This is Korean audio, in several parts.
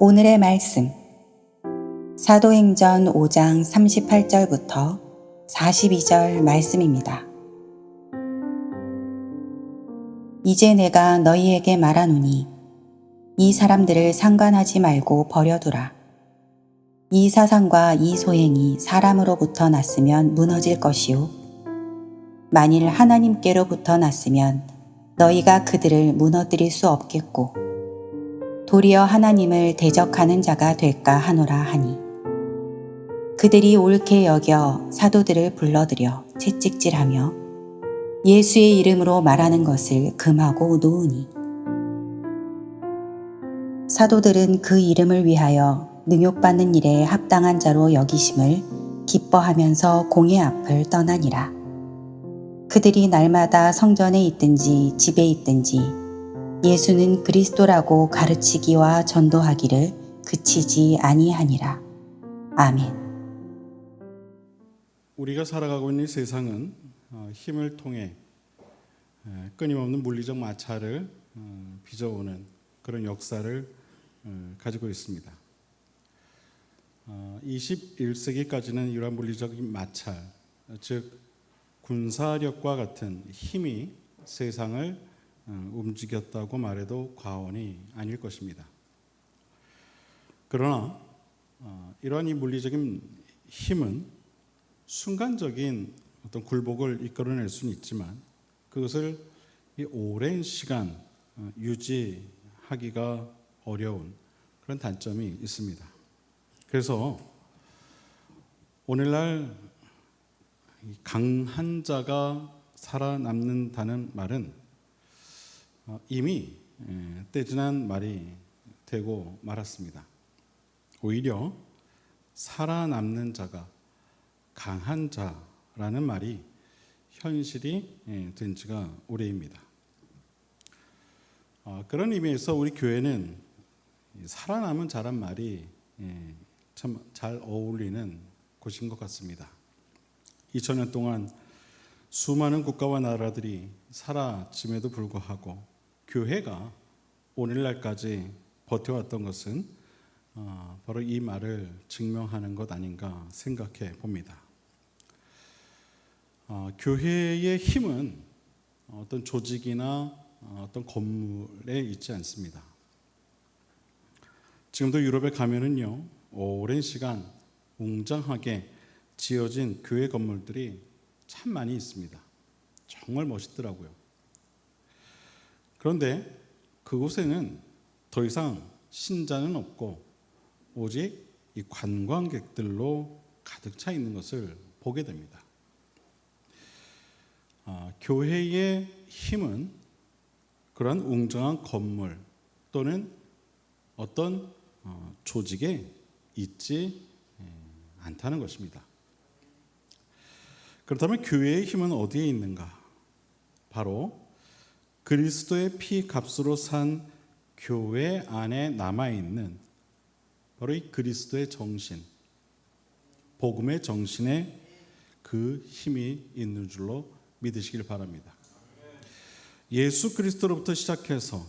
오늘의 말씀 사도행전 5장 38절부터 42절 말씀입니다. 이제 내가 너희에게 말하노니 이 사람들을 상관하지 말고 버려두라. 이 사상과 이 소행이 사람으로부터 났으면 무너질 것이요 만일 하나님께로부터 났으면 너희가 그들을 무너뜨릴 수 없겠고 도리어 하나님을 대적하는 자가 될까 하노라 하니 그들이 옳게 여겨 사도들을 불러들여 채찍질하며 예수의 이름으로 말하는 것을 금하고 놓으니 사도들은 그 이름을 위하여 능욕받는 일에 합당한 자로 여기심을 기뻐하면서 공의 앞을 떠나니라. 그들이 날마다 성전에 있든지 집에 있든지 예수는 그리스도라고 가르치기와 전도하기를 그치지 아니하니라. 아멘. 우리가 살아가고 있는 세상은 힘을 통해 끊임없는 물리적 마찰을 빚어오는 그런 역사를 가지고 있습니다. 21세기까지는 이러한 물리적인 마찰, 즉 군사력과 같은 힘이 세상을 움직였다고 말해도 과언이 아닐 것입니다. 그러나 이러한 이 물리적인 힘은 순간적인 어떤 굴복을 이끌어낼 수는 있지만 그것을 이 오랜 시간 유지하기가 어려운 그런 단점이 있습니다. 그래서 오늘날 강한 자가 살아남는다는 말은 이미 때지난 말이 되고 말았습니다. 오히려 살아남는 자가 강한 자라는 말이 현실이 된 지가 오래입니다. 그런 의미에서 우리 교회는 살아남은 자란 말이 참 잘 어울리는 곳인 것 같습니다. 2000년 동안 수많은 국가와 나라들이 사라짐에도 불구하고 교회가 오늘날까지 버텨왔던 것은 바로 이 말을 증명하는 것 아닌가 생각해 봅니다. 교회의 힘은 어떤 조직이나 어떤 건물에 있지 않습니다. 지금도 유럽에 가면은요, 오랜 시간 웅장하게 지어진 교회 건물들이 참 많이 있습니다. 정말 멋있더라고요. 그런데 그곳에는 더 이상 신자는 없고 오직 이 관광객들로 가득 차 있는 것을 보게 됩니다. 교회의 힘은 그런 웅장한 건물 또는 어떤 조직에 있지 않다는 것입니다. 그렇다면 교회의 힘은 어디에 있는가? 바로 그리스도의 피 값으로 산 교회 안에 남아있는 바로 이 그리스도의 정신, 복음의 정신에 그 힘이 있는 줄로 믿으시길 바랍니다. 예수 그리스도로부터 시작해서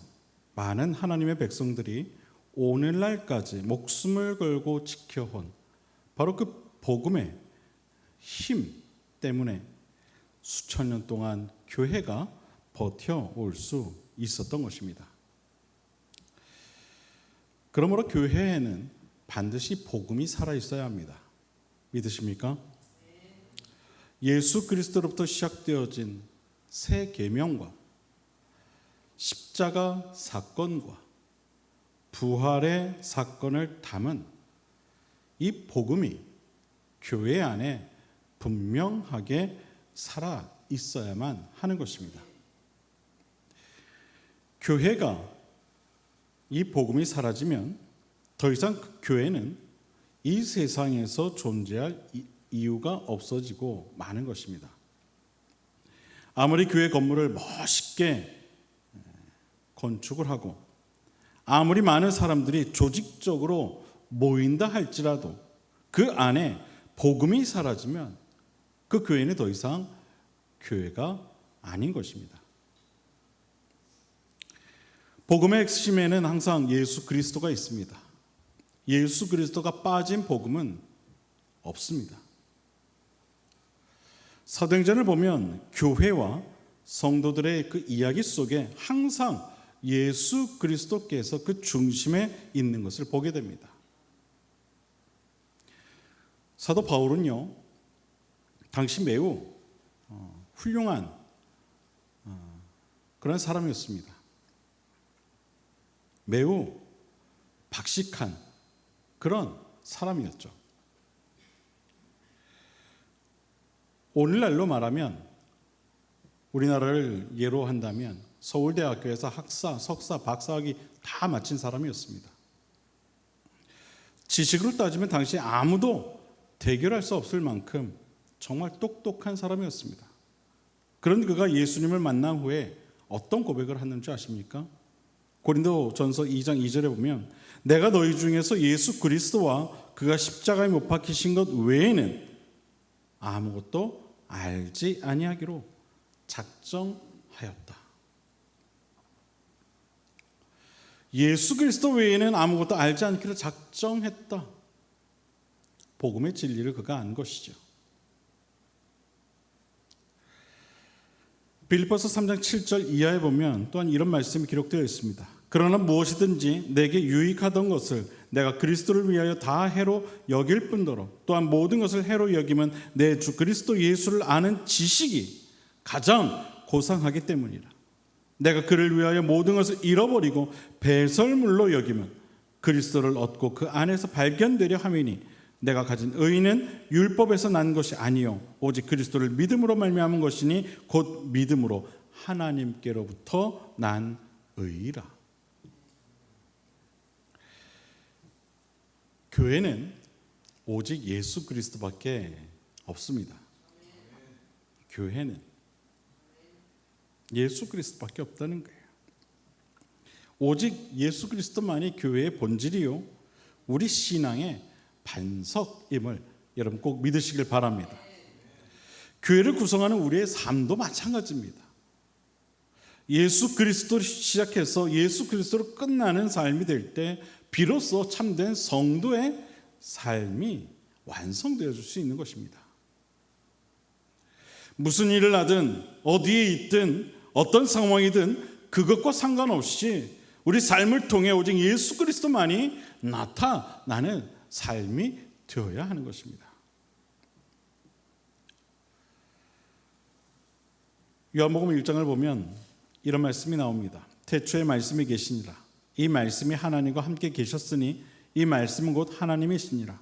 많은 하나님의 백성들이 오늘날까지 목숨을 걸고 지켜온 바로 그 복음의 힘 때문에 수천 년 동안 교회가 버텨올 수 있었던 것입니다. 그러므로 교회에는 반드시 복음이 살아있어야 합니다. 믿으십니까? 예수 그리스도로부터 시작되어진 새 계명과 십자가 사건과 부활의 사건을 담은 이 복음이 교회 안에 분명하게 살아 있어야만 하는 것입니다. 교회가 이 복음이 사라지면 더 이상 그 교회는 이 세상에서 존재할 이유가 없어지고 마는 것입니다. 아무리 교회 건물을 멋있게 건축을 하고 아무리 많은 사람들이 조직적으로 모인다 할지라도 그 안에 복음이 사라지면 그 교회는 더 이상 교회가 아닌 것입니다. 복음의 핵심에는 항상 예수 그리스도가 있습니다. 예수 그리스도가 빠진 복음은 없습니다. 사도행전을 보면 교회와 성도들의 그 이야기 속에 항상 예수 그리스도께서 그 중심에 있는 것을 보게 됩니다. 사도 바울은요, 당시 매우 훌륭한 그런 사람이었습니다. 매우 박식한 그런 사람이었죠. 오늘날로 말하면, 우리나라를 예로 한다면 서울대학교에서 학사, 석사, 박사학위 다 마친 사람이었습니다. 지식으로 따지면 당시 아무도 대결할 수 없을 만큼 정말 똑똑한 사람이었습니다. 그런 그가 예수님을 만난 후에 어떤 고백을 했는지 아십니까? 고린도전서 2장 2절에 보면 내가 너희 중에서 예수 그리스도와 그가 십자가에 못 박히신 것 외에는 아무것도 알지 아니하기로 작정하였다. 예수 그리스도 외에는 아무것도 알지 않기로 작정했다. 복음의 진리를 그가 안 것이죠. 빌립보서 3장 7절 이하에 보면 또한 이런 말씀이 기록되어 있습니다. 그러나 무엇이든지 내게 유익하던 것을 내가 그리스도를 위하여 다 해로 여길 뿐더러 또한 모든 것을 해로 여기면 내 주 그리스도 예수를 아는 지식이 가장 고상하기 때문이라. 내가 그를 위하여 모든 것을 잃어버리고 배설물로 여기면 그리스도를 얻고 그 안에서 발견되려 함이니 내가 가진 의는 율법에서 난 것이 아니요 오직 그리스도를 믿음으로 말미암은 것이니 곧 믿음으로 하나님께로부터 난 의라. 교회는 오직 예수 그리스도밖에 없습니다. 교회는 예수 그리스도밖에 없다는 거예요. 오직 예수 그리스도만이 교회의 본질이요 우리 신앙의 반석임을 여러분 꼭 믿으시길 바랍니다. 교회를 구성하는 우리의 삶도 마찬가지입니다. 예수 그리스도를 시작해서 예수 그리스도로 끝나는 삶이 될 때 비로소 참된 성도의 삶이 완성되어 줄 수 있는 것입니다. 무슨 일을 하든 어디에 있든 어떤 상황이든 그것과 상관없이 우리 삶을 통해 오직 예수 그리스도만이 나타나는 삶이 되어야 하는 것입니다. 요한복음 1장을 보면 이런 말씀이 나옵니다. 태초에 말씀이 계시니라. 이 말씀이 하나님과 함께 계셨으니 이 말씀은 곧 하나님이시니라.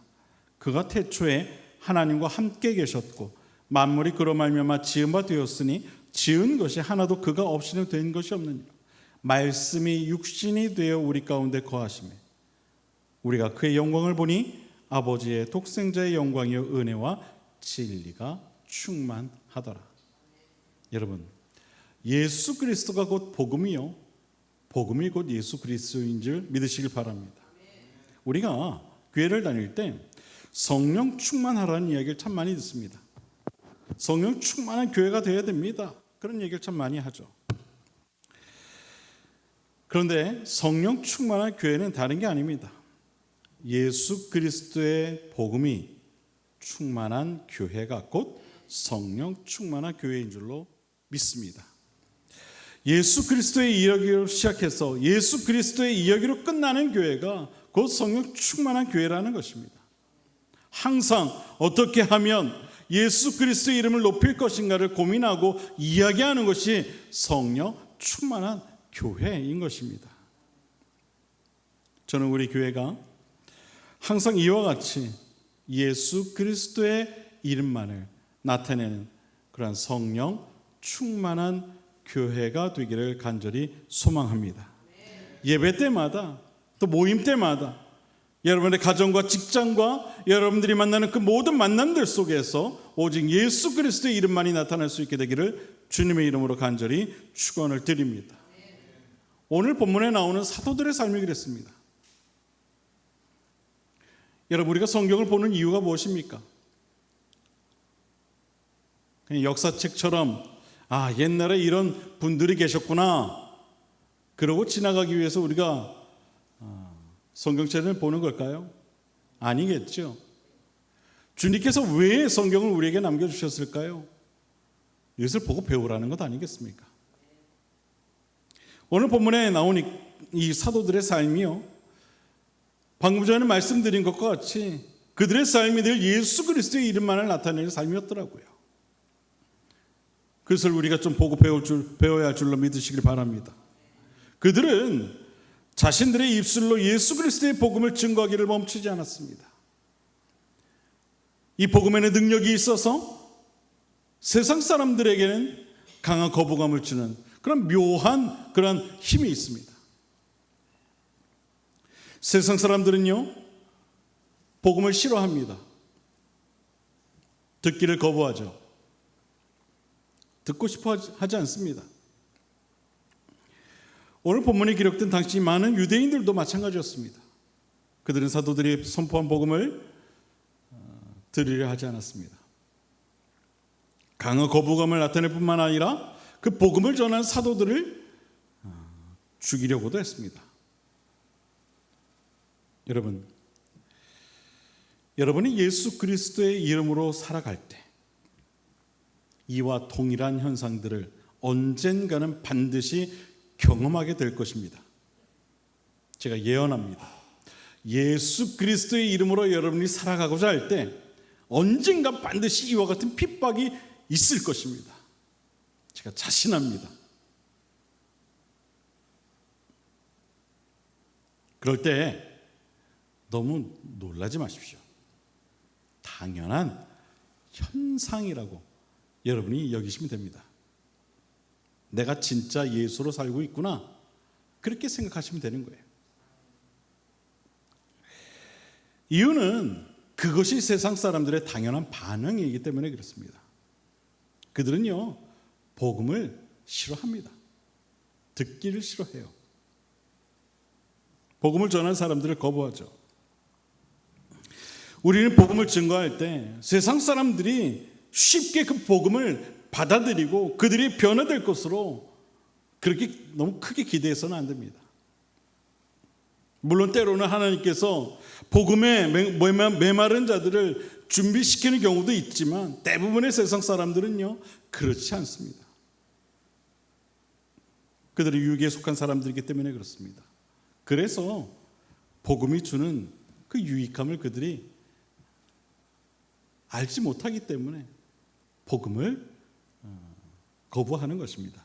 그가 태초에 하나님과 함께 계셨고 만물이 그로 말미암아 지은 바 되었으니 지은 것이 하나도 그가 없이는 된 것이 없느니라. 말씀이 육신이 되어 우리 가운데 거하시매 우리가 그의 영광을 보니 아버지의 독생자의 영광이요 은혜와 진리가 충만하더라. 여러분, 예수 그리스도가 곧 복음이요 복음이 곧 예수 그리스도인 줄 믿으시길 바랍니다. 우리가 교회를 다닐 때 성령 충만하라는 이야기를 참 많이 듣습니다. 성령 충만한 교회가 되어야 됩니다. 그런 얘기를 참 많이 하죠. 그런데 성령 충만한 교회는 다른 게 아닙니다. 예수 그리스도의 복음이 충만한 교회가 곧 성령 충만한 교회인 줄로 믿습니다. 예수 그리스도의 이야기로 시작해서 예수 그리스도의 이야기로 끝나는 교회가 곧 성령 충만한 교회라는 것입니다. 항상 어떻게 하면 예수 그리스도의 이름을 높일 것인가를 고민하고 이야기하는 것이 성령 충만한 교회인 것입니다. 저는 우리 교회가 항상 이와 같이 예수 그리스도의 이름만을 나타내는 그러한 성령 충만한 교회가 되기를 간절히 소망합니다. 예배 때마다 또 모임 때마다 여러분의 가정과 직장과 여러분들이 만나는 그 모든 만남들 속에서 오직 예수 그리스도의 이름만이 나타날 수 있게 되기를 주님의 이름으로 간절히 축원을 드립니다. 오늘 본문에 나오는 사도들의 삶이 그랬습니다. 여러분, 우리가 성경을 보는 이유가 무엇입니까? 그냥 역사책처럼 옛날에 이런 분들이 계셨구나 그러고 지나가기 위해서 우리가 성경책을 보는 걸까요? 아니겠죠. 주님께서 왜 성경을 우리에게 남겨주셨을까요? 이것을 보고 배우라는 것 아니겠습니까? 오늘 본문에 나온 이 사도들의 삶이요, 방금 전에 말씀드린 것과 같이 그들의 삶이 늘 예수 그리스도의 이름만을 나타내는 삶이었더라고요. 그것을 우리가 좀 보고 배워야 할 줄로 믿으시길 바랍니다. 그들은 자신들의 입술로 예수 그리스도의 복음을 증거하기를 멈추지 않았습니다. 이 복음에는 능력이 있어서 세상 사람들에게는 강한 거부감을 주는 그런 묘한 그런 힘이 있습니다. 세상 사람들은요, 복음을 싫어합니다. 듣기를 거부하죠. 듣고 싶어 하지 않습니다. 오늘 본문에 기록된 당시 많은 유대인들도 마찬가지였습니다. 그들은 사도들이 선포한 복음을 들으려 하지 않았습니다. 강한 거부감을 나타낼 뿐만 아니라 그 복음을 전한 사도들을 죽이려고도 했습니다. 여러분이 예수 그리스도의 이름으로 살아갈 때 이와 동일한 현상들을 언젠가는 반드시 경험하게 될 것입니다. 제가 예언합니다. 예수 그리스도의 이름으로 여러분이 살아가고자 할 때 언젠가 반드시 이와 같은 핍박이 있을 것입니다. 제가 자신합니다. 그럴 때 너무 놀라지 마십시오. 당연한 현상이라고 여러분이 여기시면 됩니다. 내가 진짜 예수로 살고 있구나, 그렇게 생각하시면 되는 거예요. 이유는 그것이 세상 사람들의 당연한 반응이기 때문에 그렇습니다. 그들은요, 복음을 싫어합니다. 듣기를 싫어해요. 복음을 전한 사람들을 거부하죠. 우리는 복음을 증거할 때 세상 사람들이 쉽게 그 복음을 받아들이고 그들이 변화될 것으로 그렇게 너무 크게 기대해서는 안 됩니다. 물론 때로는 하나님께서 복음에 메마른 자들을 준비시키는 경우도 있지만 대부분의 세상 사람들은요, 그렇지 않습니다. 그들이 유익에 속한 사람들이기 때문에 그렇습니다. 그래서 복음이 주는 그 유익함을 그들이 알지 못하기 때문에 복음을 거부하는 것입니다.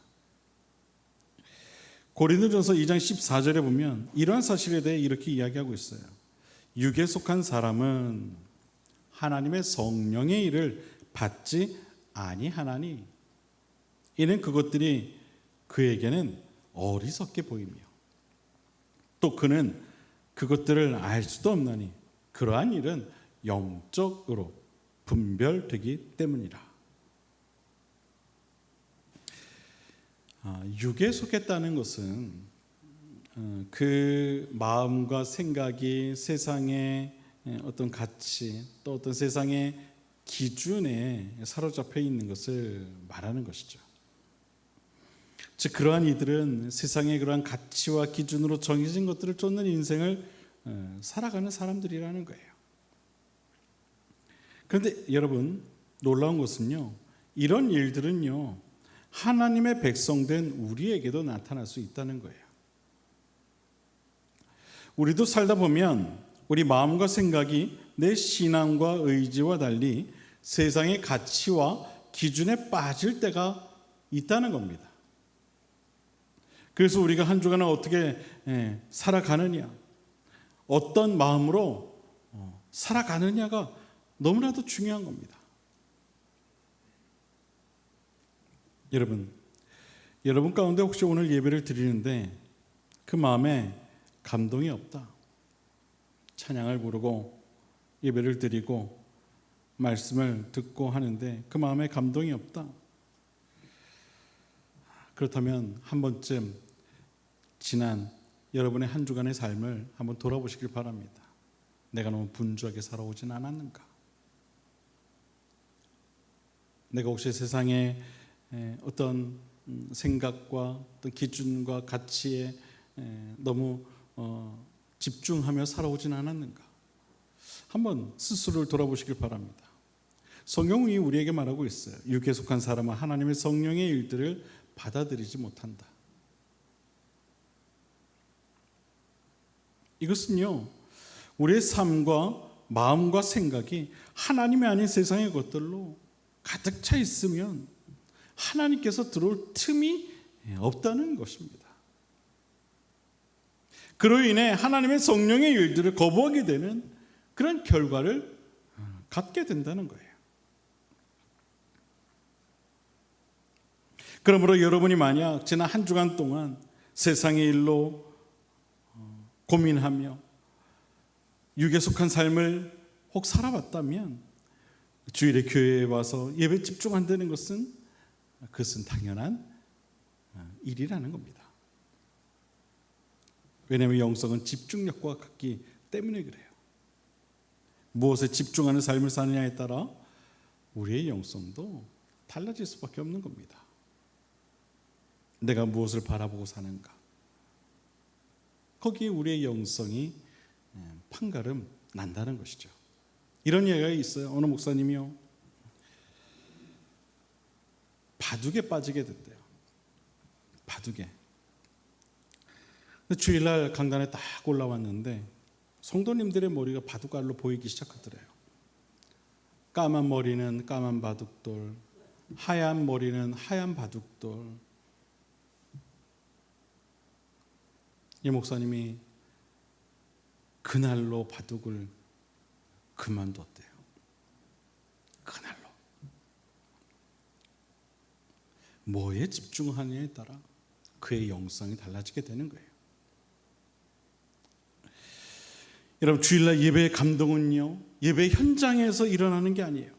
고린도전서 2장 14절에 보면 이러한 사실에 대해 이렇게 이야기하고 있어요. 육에 속한 사람은 하나님의 성령의 일을 받지 아니하나니 이는 그것들이 그에게는 어리석게 보이며 또 그는 그것들을 알 수도 없나니 그러한 일은 영적으로 분별되기 때문이라. 육에 속했다는 것은 그 마음과 생각이 세상의 어떤 가치 또 어떤 세상의 기준에 사로잡혀 있는 것을 말하는 것이죠. 즉 그러한 이들은 세상의 그러한 가치와 기준으로 정해진 것들을 쫓는 인생을 살아가는 사람들이라는 거예요. 그런데 여러분, 놀라운 것은요, 이런 일들은요, 하나님의 백성된 우리에게도 나타날 수 있다는 거예요. 우리도 살다 보면 우리 마음과 생각이 내 신앙과 의지와 달리 세상의 가치와 기준에 빠질 때가 있다는 겁니다. 그래서 우리가 한 주간을 어떻게 살아가느냐, 어떤 마음으로 살아가느냐가 너무나도 중요한 겁니다. 여러분 가운데 혹시 오늘 예배를 드리는데 그 마음에 감동이 없다, 찬양을 부르고 예배를 드리고 말씀을 듣고 하는데 그 마음에 감동이 없다, 그렇다면 한 번쯤 지난 여러분의 한 주간의 삶을 한번 돌아보시길 바랍니다. 내가 너무 분주하게 살아오진 않았는가? 내가 혹시 세상에 어떤 생각과 어떤 기준과 가치에 너무 집중하며 살아오진 않았는가? 한번 스스로를 돌아보시길 바랍니다. 성경이 우리에게 말하고 있어요. 육에 속한 사람은 하나님의 성령의 일들을 받아들이지 못한다. 이것은요, 우리의 삶과 마음과 생각이 하나님이 아닌 세상의 것들로 가득 차 있으면 하나님께서 들어올 틈이 없다는 것입니다. 그로 인해 하나님의 성령의 일들을 거부하게 되는 그런 결과를 갖게 된다는 거예요. 그러므로 여러분이 만약 지난 한 주간 동안 세상의 일로 고민하며 육에 속한 삶을 혹 살아봤다면 주일에 교회에 와서 예배 집중한다는 것은 그것은 당연한 일이라는 겁니다. 왜냐하면 영성은 집중력과 같기 때문에 그래요. 무엇에 집중하는 삶을 사느냐에 따라 우리의 영성도 달라질 수밖에 없는 겁니다. 내가 무엇을 바라보고 사는가, 거기에 우리의 영성이 판가름 난다는 것이죠. 이런 이야기가 있어요. 어느 목사님이요, 바둑에 빠지게 됐대요. 바둑에. 근데 주일날 강단에 딱 올라왔는데 성도님들의 머리가 바둑알로 보이기 시작하더래요. 까만 머리는 까만 바둑돌, 하얀 머리는 하얀 바둑돌. 이 목사님이 그날로 바둑을 그만뒀대요. 그날로. 뭐에 집중하느냐에 따라 그의 영성이 달라지게 되는 거예요. 여러분, 주일날 예배의 감동은요, 예배 현장에서 일어나는 게 아니에요.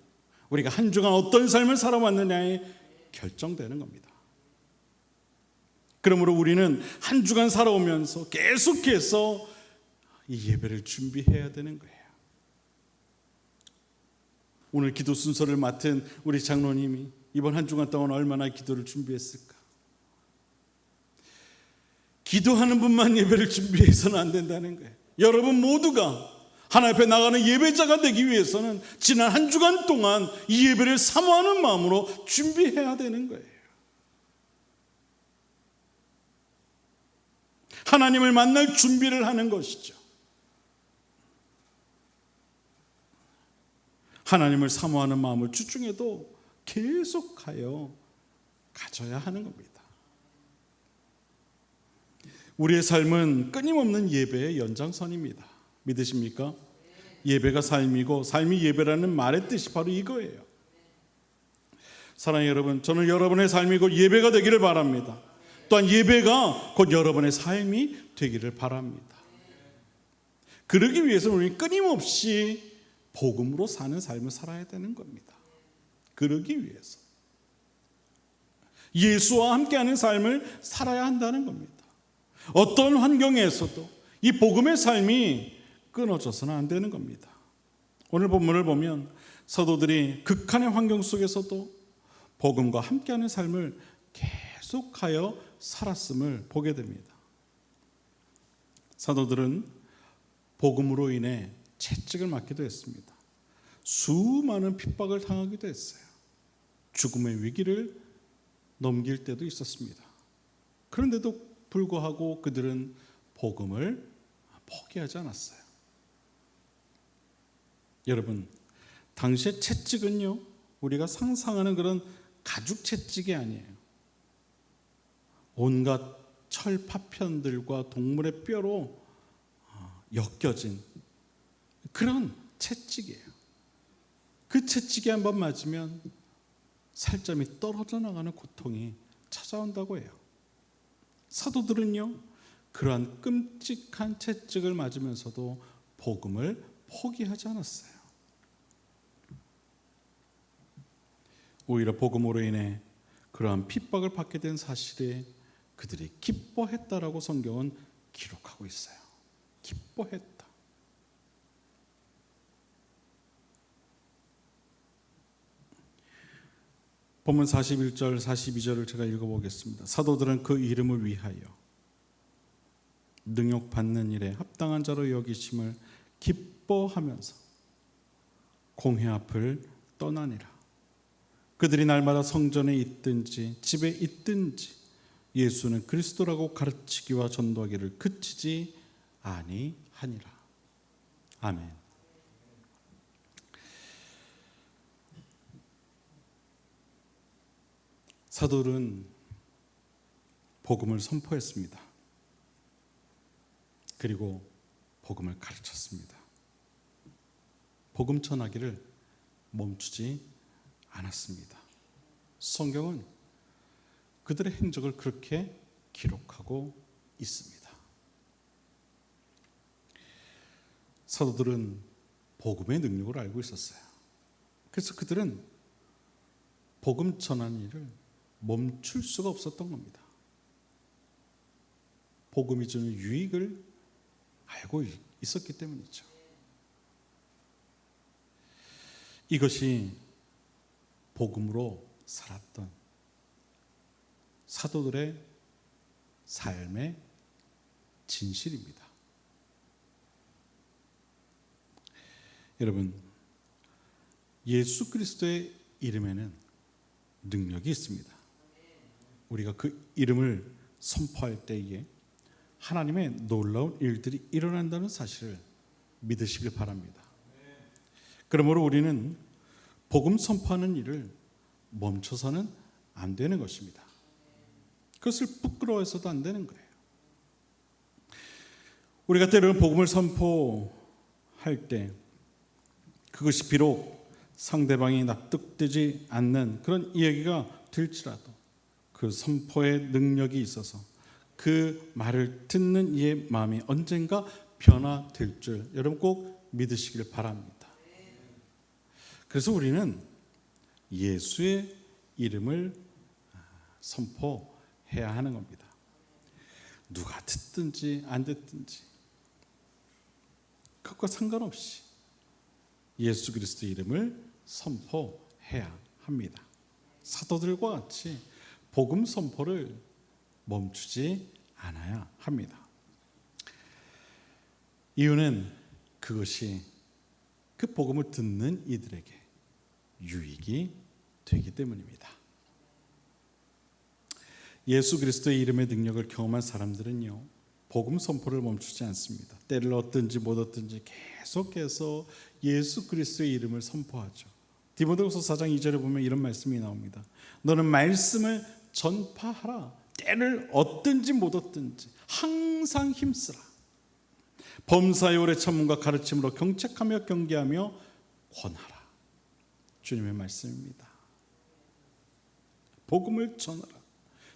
우리가 한 주간 어떤 삶을 살아왔느냐에 결정되는 겁니다. 그러므로 우리는 한 주간 살아오면서 계속해서 이 예배를 준비해야 되는 거예요. 오늘 기도 순서를 맡은 우리 장로님이 이번 한 주간 동안 얼마나 기도를 준비했을까? 기도하는 분만 예배를 준비해서는 안 된다는 거예요. 여러분 모두가 하나님 앞에 나가는 예배자가 되기 위해서는 지난 한 주간 동안 이 예배를 사모하는 마음으로 준비해야 되는 거예요. 하나님을 만날 준비를 하는 것이죠. 하나님을 사모하는 마음을 주중에도 계속하여 가져야 하는 겁니다. 우리의 삶은 끊임없는 예배의 연장선입니다. 믿으십니까? 예배가 삶이고 삶이 예배라는 말의 뜻이 바로 이거예요. 사랑하는 여러분, 저는 여러분의 삶이고 예배가 되기를 바랍니다. 또한 예배가 곧 여러분의 삶이 되기를 바랍니다. 그러기 위해서는 우리는 끊임없이 복음으로 사는 삶을 살아야 되는 겁니다. 그러기 위해서 예수와 함께하는 삶을 살아야 한다는 겁니다. 어떤 환경에서도 이 복음의 삶이 끊어져서는 안 되는 겁니다. 오늘 본문을 보면 사도들이 극한의 환경 속에서도 복음과 함께하는 삶을 계속하여 살았음을 보게 됩니다. 사도들은 복음으로 인해 채찍을 맞기도 했습니다. 수많은 핍박을 당하기도 했어요. 죽음의 위기를 넘길 때도 있었습니다. 그런데도 불구하고 그들은 복음을 포기하지 않았어요. 여러분, 당시의 채찍은요, 우리가 상상하는 그런 가죽 채찍이 아니에요. 온갖 철 파편들과 동물의 뼈로 엮여진 그런 채찍이에요. 그 채찍에 한번 맞으면 살점이 떨어져 나가는 고통이 찾아온다고 해요. 사도들은요, 그러한 끔찍한 채찍을 맞으면서도 복음을 포기하지 않았어요. 오히려 복음으로 인해 그러한 핍박을 받게 된 사실에 그들이 기뻐했다라고 성경은 기록하고 있어요. 기뻐했다. 본문 41절, 42절을 제가 읽어보겠습니다. 사도들은 그 이름을 위하여 능욕받는 일에 합당한 자로 여기심을 기뻐하면서 공회 앞을 떠나니라. 그들이 날마다 성전에 있든지 집에 있든지 예수는 그리스도라고 가르치기와 전도하기를 그치지 아니하니라. 아멘. 사도들은 복음을 선포했습니다. 그리고 복음을 가르쳤습니다. 복음 전하기를 멈추지 않았습니다. 성경은 그들의 행적을 그렇게 기록하고 있습니다. 사도들은 복음의 능력을 알고 있었어요. 그래서 그들은 복음 전하는 일을 멈출 수가 없었던 겁니다. 복음이 주는 유익을 알고 있었기 때문이죠. 이것이 복음으로 살았던 사도들의 삶의 진실입니다. 여러분, 예수 그리스도의 이름에는 능력이 있습니다. 우리가 그 이름을 선포할 때에 하나님의 놀라운 일들이 일어난다는 사실을 믿으시길 바랍니다. 그러므로 우리는 복음 선포하는 일을 멈춰서는 안 되는 것입니다. 그것을 부끄러워해서도 안 되는 거예요. 우리가 때로는 복음을 선포할 때 그것이 비록 상대방이 납득되지 않는 그런 이야기가 될지라도 그 선포의 능력이 있어서 그 말을 듣는 이의 마음이 언젠가 변화될 줄 여러분 꼭 믿으시길 바랍니다. 그래서 우리는 예수의 이름을 선포해야 하는 겁니다. 누가 듣든지 안 듣든지 그것과 상관없이 예수 그리스도의 이름을 선포해야 합니다. 사도들과 같이 복음 선포를 멈추지 않아야 합니다. 이유는 그것이 그 복음을 듣는 이들에게 유익이 되기 때문입니다. 예수 그리스도의 이름의 능력을 경험한 사람들은요, 복음 선포를 멈추지 않습니다. 때를 얻든지 못 얻든지 계속해서 예수 그리스도의 이름을 선포하죠. 디모데후서 4장 2절에 보면 이런 말씀이 나옵니다. 너는 말씀을 전파하라. 때를 얻든지 못 얻든지 항상 힘쓰라. 범사의 오래 참음과 가르침으로 경책하며 경계하며 권하라. 주님의 말씀입니다. 복음을 전하라.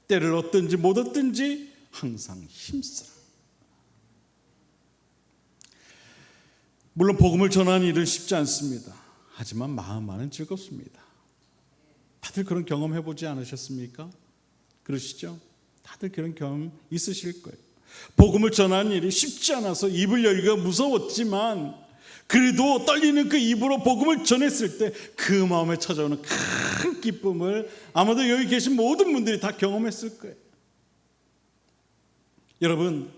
때를 얻든지 못 얻든지 항상 힘쓰라. 물론 복음을 전하는 일은 쉽지 않습니다. 하지만 마음만은 즐겁습니다. 다들 그런 경험 해보지 않으셨습니까? 그러시죠? 다들 그런 경험 있으실 거예요. 복음을 전하는 일이 쉽지 않아서 입을 열기가 무서웠지만 그래도 떨리는 그 입으로 복음을 전했을 때 그 마음에 찾아오는 큰 기쁨을 아마도 여기 계신 모든 분들이 다 경험했을 거예요. 여러분,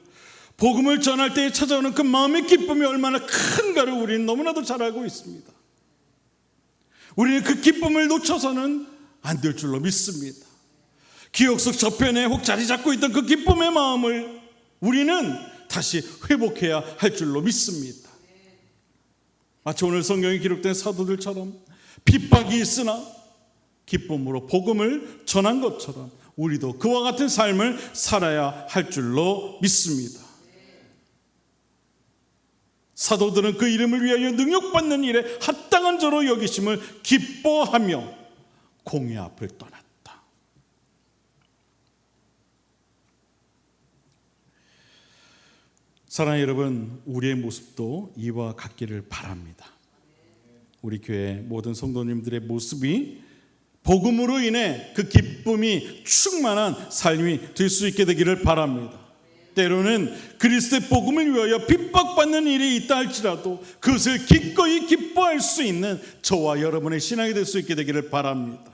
복음을 전할 때 찾아오는 그 마음의 기쁨이 얼마나 큰가를 우리는 너무나도 잘 알고 있습니다. 우리는 그 기쁨을 놓쳐서는 안 될 줄로 믿습니다. 기억 속 저편에 혹 자리 잡고 있던 그 기쁨의 마음을 우리는 다시 회복해야 할 줄로 믿습니다. 마치 오늘 성경에 기록된 사도들처럼 핍박이 있으나 기쁨으로 복음을 전한 것처럼 우리도 그와 같은 삶을 살아야 할 줄로 믿습니다. 사도들은 그 이름을 위하여 능력받는 일에 합당한 자로 여기심을 기뻐하며 공회 앞을 떠났다. 사랑하는 여러분, 우리의 모습도 이와 같기를 바랍니다. 우리 교회 모든 성도님들의 모습이 복음으로 인해 그 기쁨이 충만한 삶이 될 수 있게 되기를 바랍니다. 때로는 그리스도의 복음을 위하여 핍박받는 일이 있다 할지라도 그것을 기꺼이 기뻐할 수 있는 저와 여러분의 신앙이 될 수 있게 되기를 바랍니다.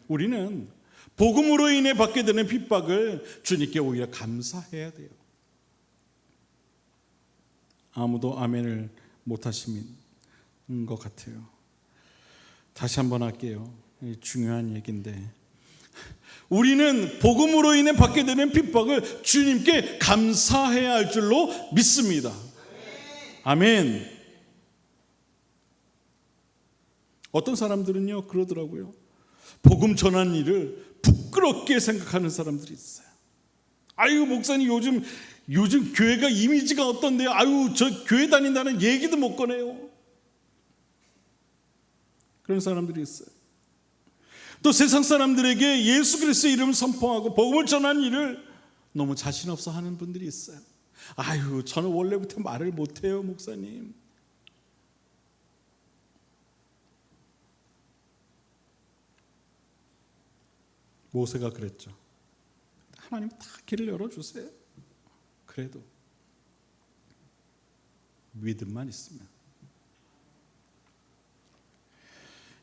우리는 복음으로 인해 받게 되는 핍박을 주님께 오히려 감사해야 돼요. 아무도 아멘을 못 하시는 것 같아요. 다시 한번 할게요. 중요한 얘기인데, 우리는 복음으로 인해 받게 되는 핍박을 주님께 감사해야 할 줄로 믿습니다. 아멘. 어떤 사람들은요 그러더라고요. 복음 전하는 일을 부끄럽게 생각하는 사람들이 있어요. 아유, 목사님 요즘 교회가 이미지가 어떤데요? 아유, 저 교회 다닌다는 얘기도 못 꺼내요. 그런 사람들이 있어요. 또 세상 사람들에게 예수 그리스도의 이름을 선포하고 복음을 전하는 일을 너무 자신 없어 하는 분들이 있어요. 아유, 저는 원래부터 말을 못해요, 목사님. 모세가 그랬죠. 하나님 다 길을 열어주세요. 그래도 믿음만 있으면.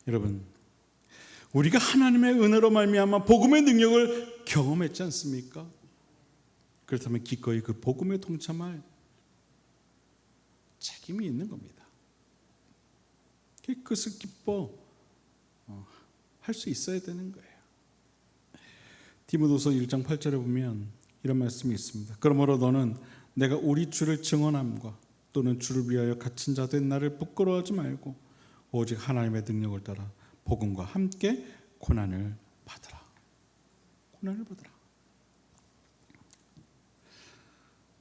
여러분, 우리가 하나님의 은혜로 말미암아 복음의 능력을 경험했지 않습니까? 그렇다면 기꺼이 그 복음에 동참할 책임이 있는 겁니다. 그것을 기뻐 할 수 있어야 되는 거예요. 디모데후서 1장 8절에 보면 이런 말씀이 있습니다. 그러므로 너는 내가 우리 주를 증언함과 또는 주를 위하여 갇힌 자 된 나를 부끄러워하지 말고 오직 하나님의 능력을 따라 복음과 함께 고난을 받으라. 고난을 받으라.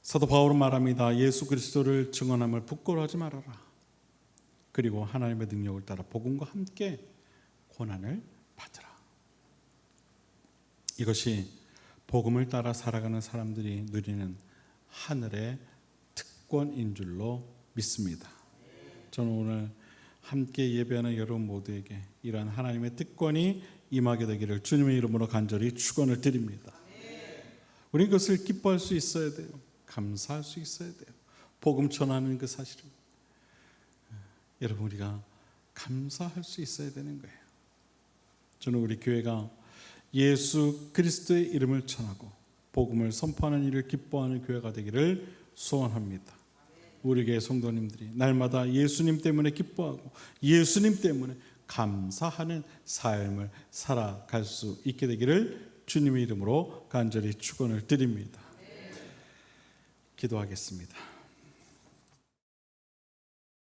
사도 바울은 말합니다. 예수 그리스도를 증언함을 부끄러워하지 말아라. 그리고 하나님의 능력을 따라 복음과 함께 고난을 받으라. 이것이 복음을 따라 살아가는 사람들이 누리는 하늘의 특권인 줄로 믿습니다. 저는 오늘 함께 예배하는 여러분 모두에게 이러한 하나님의 특권이 임하게 되기를 주님의 이름으로 간절히 축원을 드립니다. 우리는 그것을 기뻐할 수 있어야 돼요. 감사할 수 있어야 돼요. 복음 전하는 그 사실을 여러분 우리가 감사할 수 있어야 되는 거예요. 저는 우리 교회가 예수 그리스도의 이름을 전하고 복음을 선포하는 일을 기뻐하는 교회가 되기를 소원합니다. 우리 교회 성도님들이 날마다 예수님 때문에 기뻐하고 예수님 때문에 감사하는 삶을 살아갈 수 있게 되기를 주님의 이름으로 간절히 축원을 드립니다. 기도하겠습니다.